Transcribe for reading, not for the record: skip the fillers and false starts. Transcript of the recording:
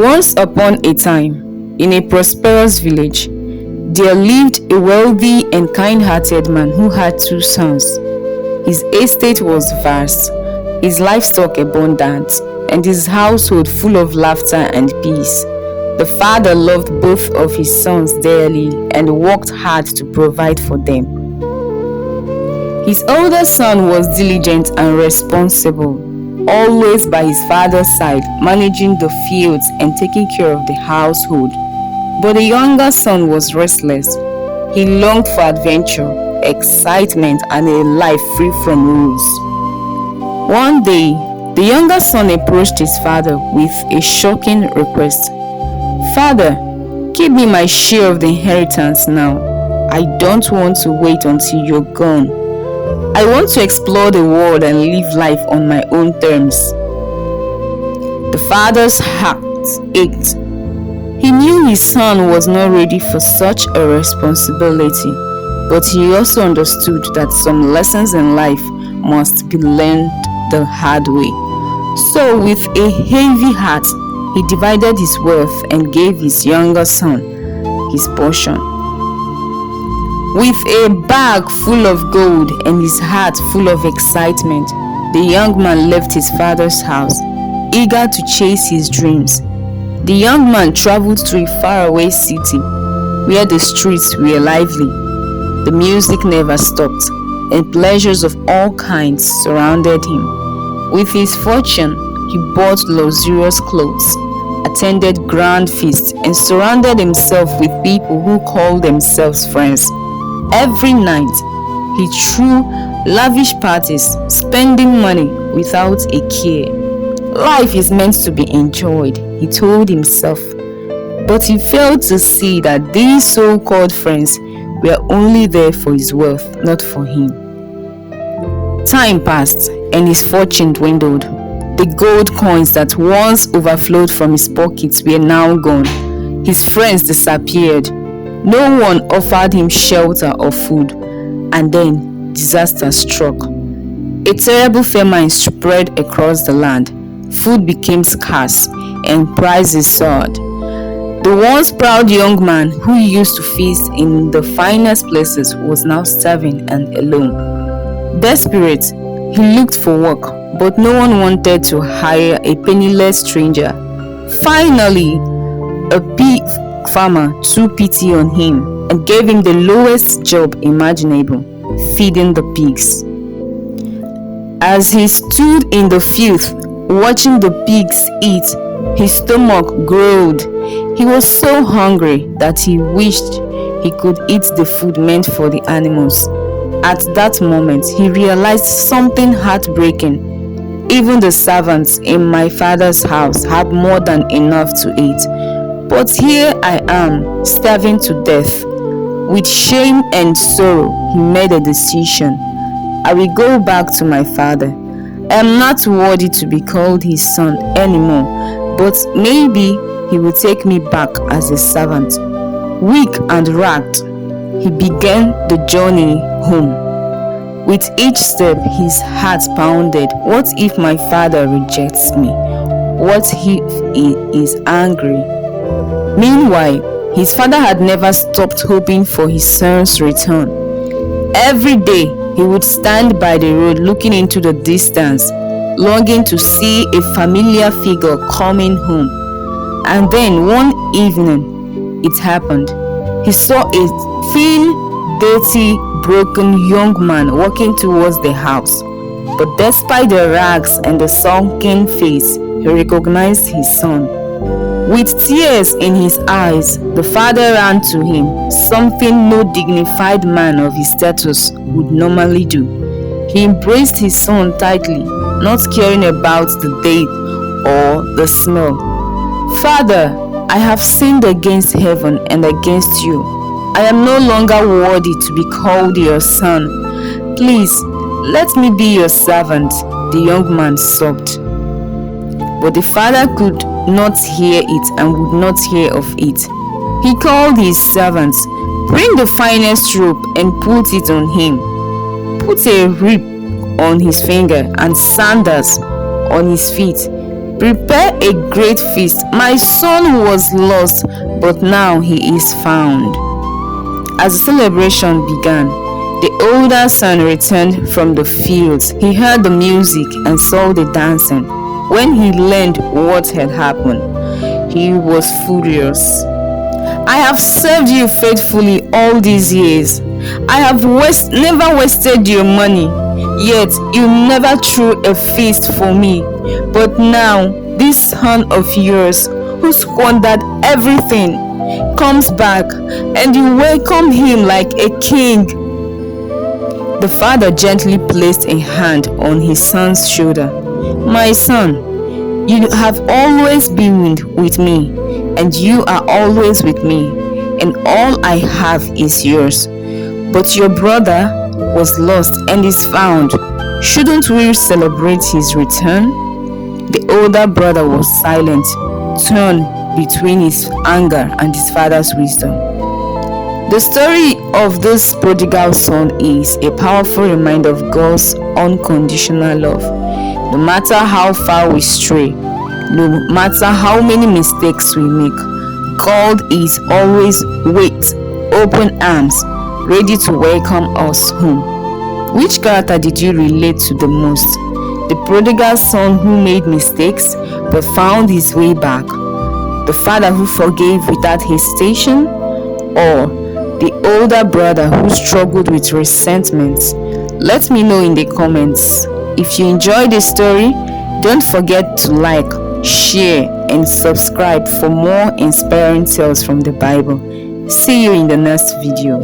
Once upon a time, in a prosperous village, there lived a wealthy and kind-hearted man who had two sons. His estate was vast, his livestock abundant, and his household full of laughter and peace. The father loved both of his sons dearly and worked hard to provide for them. His older son was diligent and responsible, always by his father's side, managing the fields and taking care of the household. But the younger son was restless. He longed for adventure, excitement, and a life free from rules. One day, the younger son approached his father with a shocking request. "Father, give me my share of the inheritance now. I don't want to wait until you're gone. I want to explore the world and live life on my own terms." The father's heart ached. He knew his son was not ready for such a responsibility, but he also understood that some lessons in life must be learned the hard way. So, with a heavy heart, he divided his wealth and gave his younger son his portion. With a bag full of gold and his heart full of excitement, the young man left his father's house, eager to chase his dreams. The young man traveled to a faraway city where the streets were lively. The music never stopped, and pleasures of all kinds surrounded him. With his fortune, he bought luxurious clothes, attended grand feasts, and surrounded himself with people who called themselves friends. Every night, he threw lavish parties, spending money without a care. Life is meant to be enjoyed, he told himself. But he failed to see that these so-called friends were only there for his wealth, not for him. Time passed, and his fortune dwindled. The gold coins that once overflowed from his pockets were now gone. His friends disappeared. No one offered him shelter or food. And then disaster struck. A terrible famine spread across the land. Food became scarce and prices soared. The once proud young man who used to feast in the finest places was now starving and alone. Desperate, he looked for work, but no one wanted to hire a penniless stranger. Finally, a pig farmer took pity on him and gave him the lowest job imaginable, feeding the pigs. As he stood in the field, watching the pigs eat, his stomach growled. He was so hungry that he wished he could eat the food meant for the animals. At that moment, he realized something heartbreaking. Even the servants in my father's house have more than enough to eat. But here I am, starving to death. With shame and sorrow, he made a decision. I will go back to my father. I am not worthy to be called his son anymore, but maybe he will take me back as a servant. Weak and ragged, he began the journey home. With each step, his heart pounded. What if my father rejects me? What if he is angry? Meanwhile, his father had never stopped hoping for his son's return. Every day, he would stand by the road looking into the distance, longing to see a familiar figure coming home. And then one evening, it happened. He saw a thin, dirty, broken young man walking towards the house. But despite the rags and the sunken face, he recognized his son. With tears in his eyes, the father ran to him, something no dignified man of his status would normally do. He embraced his son tightly, not caring about the date or the smell. "Father, I have sinned against heaven and against you. I am no longer worthy to be called your son. Please, let me be your servant," the young man sobbed. But the father could not hear it and would not hear of it. He called his servants, "Bring the finest rope and put it on him. Put a whip on his finger and sandals on his feet. Prepare a great feast. My son was lost, but now he is found." As the celebration began, the older son returned from the fields. He heard the music and saw the dancing. When he learned what had happened, he was furious. "I have served you faithfully all these years. I have never wasted your money, yet you never threw a feast for me. But now, this son of yours, who squandered everything, comes back, and you welcome him like a king." The father gently placed a hand on his son's shoulder. "My son, you have always been with me, and you are always with me, and all I have is yours. But your brother was lost and is found. Shouldn't we celebrate his return?" The older brother was silent, torn between his anger and his father's wisdom. The story of this prodigal son is a powerful reminder of God's unconditional love. No matter how far we stray, no matter how many mistakes we make, God is always with open arms, ready to welcome us home. Which character did you relate to the most? The prodigal son who made mistakes but found his way back? The father who forgave without hesitation? Or the older brother who struggled with resentment? Let me know in the comments. If you enjoyed the story, don't forget to like, share, and subscribe for more inspiring tales from the Bible. See you in the next video.